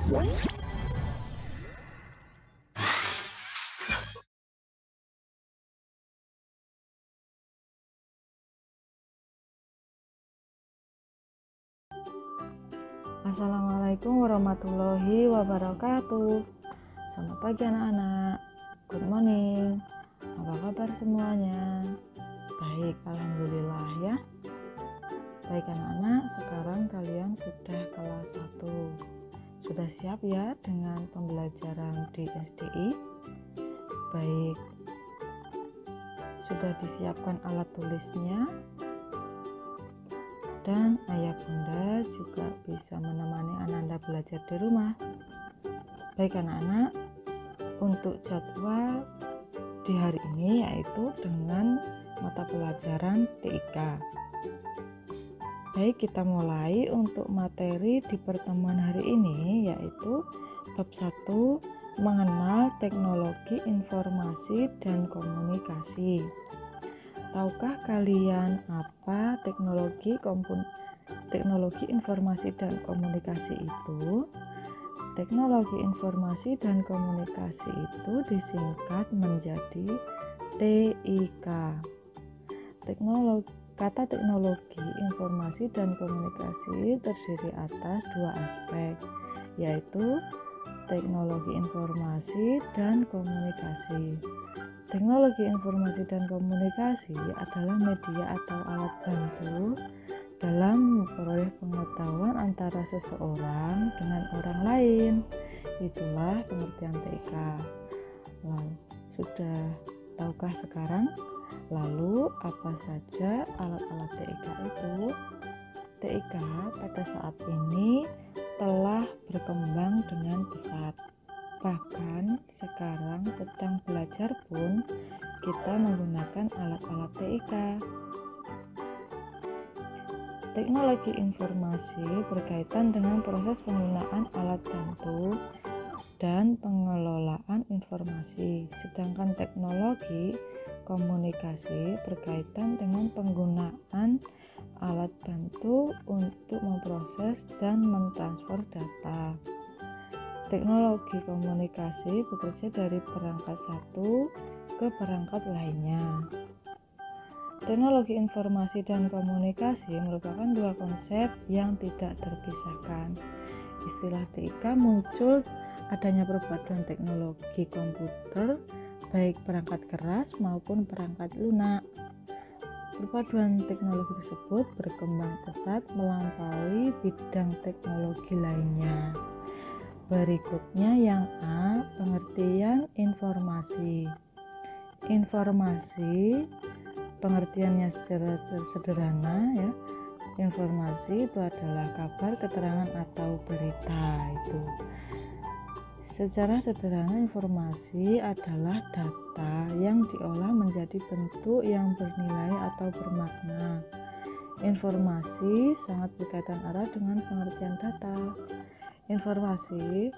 Assalamualaikum warahmatullahi wabarakatuh. Selamat pagi anak-anak. Good morning. Apa kabar semuanya? Baik, alhamdulillah ya. Baik anak-anak, sekarang kalian sudah kelas 1. Sudah siap ya dengan pembelajaran di SDI? Baik. Sudah disiapkan alat tulisnya? Dan ayah bunda juga bisa menemani anak-anak belajar di rumah. Baik anak-anak, untuk jadwal di hari ini yaitu dengan mata pelajaran TIK. Baik, kita mulai untuk materi di pertemuan hari ini yaitu bab 1, mengenal teknologi informasi dan komunikasi. Tahukah kalian apa teknologi informasi dan komunikasi itu? Teknologi informasi dan komunikasi itu disingkat menjadi TIK. Kata teknologi informasi dan komunikasi terdiri atas dua aspek, yaitu teknologi informasi dan komunikasi. Teknologi informasi dan komunikasi adalah media atau alat bantu dalam memperoleh pengetahuan antara seseorang dengan orang lain. Itulah pengertian TIK. Lalu, sudah tahukah sekarang? Lalu, apa saja alat-alat TIK itu? TIK pada saat ini telah berkembang dengan pesat. Bahkan sekarang sedang belajar pun kita menggunakan alat-alat TIK. Teknologi informasi berkaitan dengan proses penggunaan alat bantu dan pengelolaan informasi, sedangkan teknologi komunikasi berkaitan dengan penggunaan alat bantu untuk memproses dan mentransfer data. Teknologi komunikasi bekerja dari perangkat satu ke perangkat lainnya. Teknologi informasi dan komunikasi merupakan dua konsep yang tidak terpisahkan. Istilah TIK muncul adanya perpaduan teknologi komputer, baik perangkat keras maupun perangkat lunak. Perpaduan teknologi tersebut berkembang pesat melampaui bidang teknologi lainnya. Berikutnya yang A, pengertian informasi. Informasi, pengertiannya secara sederhana ya. Informasi itu adalah kabar, keterangan atau berita itu. Secara sederhana, informasi adalah data yang diolah menjadi bentuk yang bernilai atau bermakna. Informasi sangat berkaitan erat dengan pengertian data. Informasi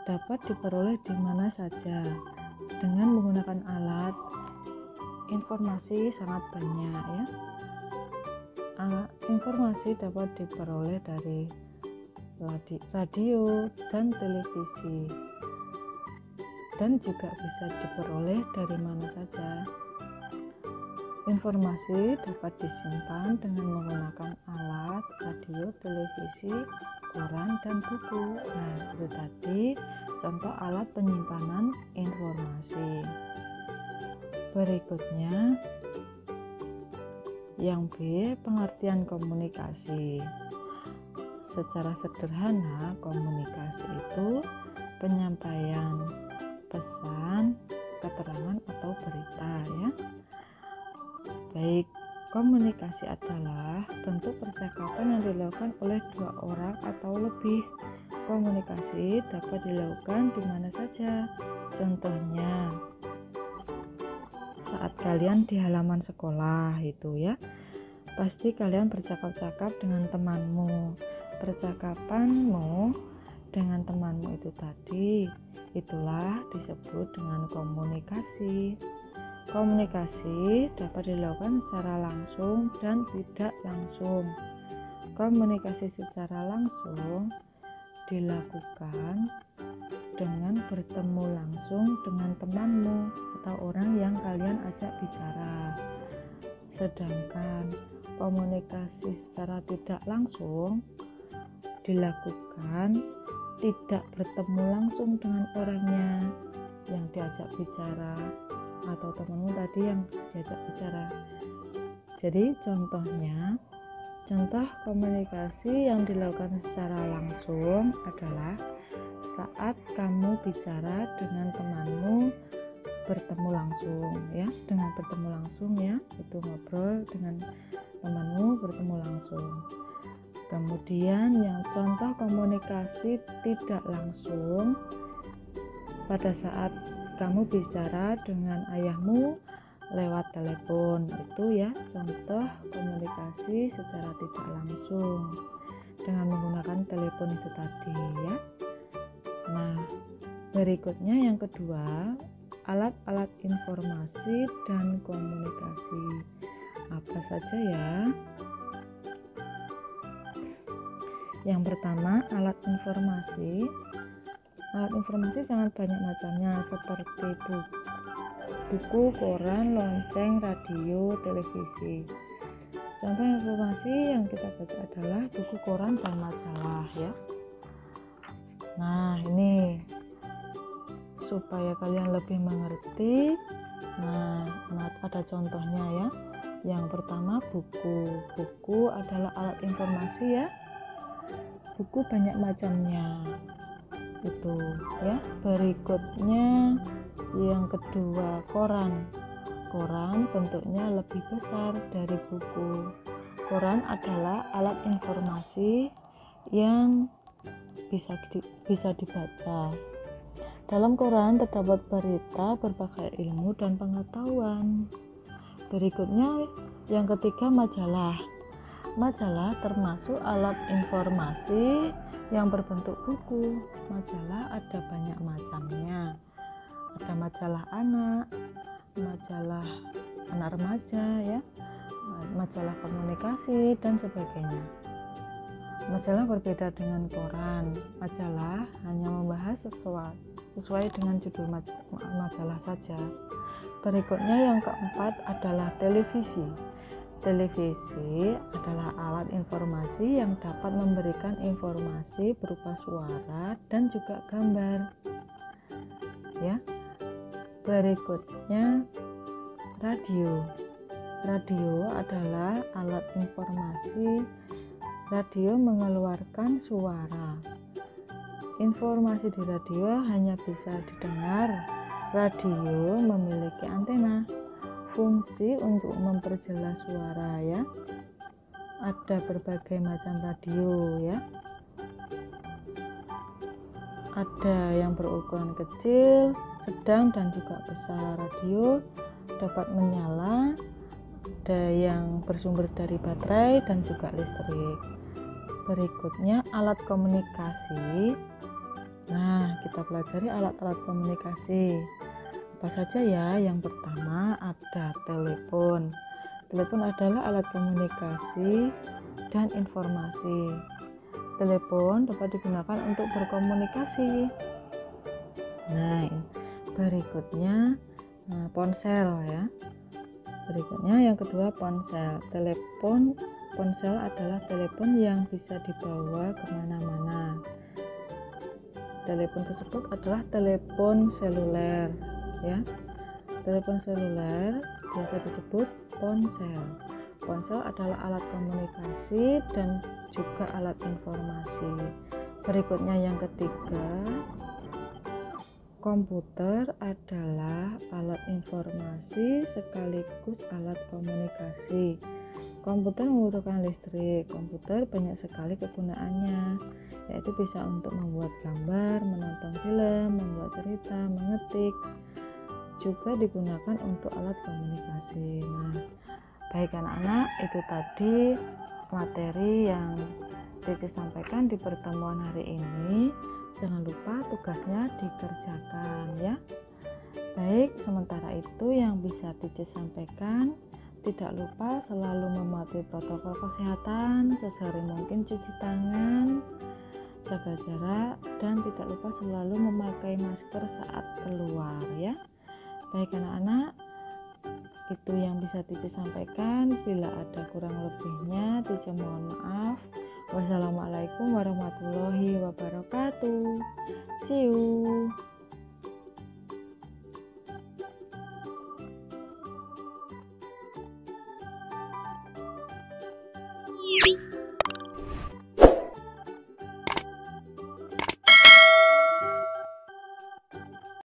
dapat diperoleh di mana saja dengan menggunakan alat. Informasi sangat banyak ya. Informasi dapat diperoleh dari radio dan televisi, dan juga bisa diperoleh dari mana saja. Informasi dapat disimpan dengan menggunakan alat radio, televisi, koran, dan buku. Nah, itu tadi contoh alat penyimpanan informasi. Berikutnya yang B, pengertian komunikasi. Secara sederhana, komunikasi itu penyampaian pesan, keterangan atau berita ya. Baik, komunikasi adalah bentuk percakapan yang dilakukan oleh dua orang atau lebih. Komunikasi dapat dilakukan di mana saja. Contohnya, saat kalian di halaman sekolah itu ya, pasti kalian bercakap-cakap dengan temanmu. Percakapanmu dengan temanmu itu tadi, itulah disebut dengan komunikasi. Komunikasi dapat dilakukan secara langsung dan tidak langsung. Komunikasi secara langsung dilakukan dengan bertemu langsung dengan temanmu atau orang yang kalian ajak bicara. Sedangkan komunikasi secara tidak langsung dilakukan tidak bertemu langsung dengan orangnya yang diajak bicara atau temanmu tadi yang diajak bicara. Jadi contoh komunikasi yang dilakukan secara langsung adalah saat kamu bicara dengan temanmu bertemu langsung ya, dengan bertemu langsung ya, itu ngobrol dengan temanmu bertemu langsung. Kemudian yang contoh komunikasi tidak langsung pada saat kamu bicara dengan ayahmu lewat telepon, itu ya contoh komunikasi secara tidak langsung dengan menggunakan telepon itu tadi ya. Nah, berikutnya yang kedua, alat-alat informasi dan komunikasi. Apa saja ya? Yang pertama, alat informasi. Alat informasi sangat banyak macamnya, seperti buku, koran, lonceng, radio, televisi. Contoh informasi yang kita baca adalah buku, koran, dan majalah ya. Nah, ini supaya kalian lebih mengerti. Nah, ada contohnya ya. Yang pertama, buku adalah alat informasi ya. Buku banyak macamnya itu ya. Berikutnya yang kedua, koran bentuknya lebih besar dari buku. Koran adalah alat informasi yang bisa dibaca. Dalam koran terdapat berita, berbagai ilmu dan pengetahuan. Berikutnya yang ketiga, majalah termasuk alat informasi yang berbentuk buku. Majalah ada banyak macamnya, ada majalah anak remaja ya, majalah komunikasi dan sebagainya. Majalah berbeda dengan koran. Majalah hanya membahas sesuai dengan judul majalah saja. Berikutnya yang keempat adalah televisi. Televisi adalah alat informasi yang dapat memberikan informasi berupa suara dan juga gambar. Ya. Berikutnya radio. Radio adalah alat informasi. Radio mengeluarkan suara. Informasi di radio hanya bisa didengar. Radio memiliki antena, fungsi untuk memperjelas suara ya. Ada berbagai macam radio ya. Ada yang berukuran kecil, sedang dan juga besar. Radio dapat menyala, ada yang bersumber dari baterai dan juga listrik. Berikutnya alat komunikasi. Nah, kita pelajari alat-alat komunikasi. Apa saja ya? Yang pertama ada telepon. Telepon adalah alat komunikasi dan informasi. Telepon dapat digunakan untuk berkomunikasi. Nah, berikutnya ponsel ya. Berikutnya yang kedua, ponsel. Ponsel adalah telepon yang bisa dibawa kemana-mana. Telepon tersebut adalah telepon seluler ya. Telepon seluler biasa disebut ponsel. Ponsel adalah alat komunikasi dan juga alat informasi. Berikutnya yang ketiga, komputer adalah alat informasi sekaligus alat komunikasi. Komputer membutuhkan listrik. Komputer banyak sekali kegunaannya, yaitu bisa untuk membuat gambar, menonton film, membuat cerita, mengetik. Juga digunakan untuk alat komunikasi. Nah, baik anak-anak, itu tadi materi yang Titik sampaikan di pertemuan hari ini. Jangan lupa tugasnya dikerjakan ya. Baik, sementara itu yang bisa Titik sampaikan, tidak lupa selalu mematuhi protokol kesehatan, sesering mungkin cuci tangan, jaga jarak, dan tidak lupa selalu memakai masker saat keluar ya. Baik anak-anak, itu yang bisa Tici sampaikan. Bila ada kurang lebihnya, Tici mohon maaf. Wassalamualaikum warahmatullahi wabarakatuh. See you.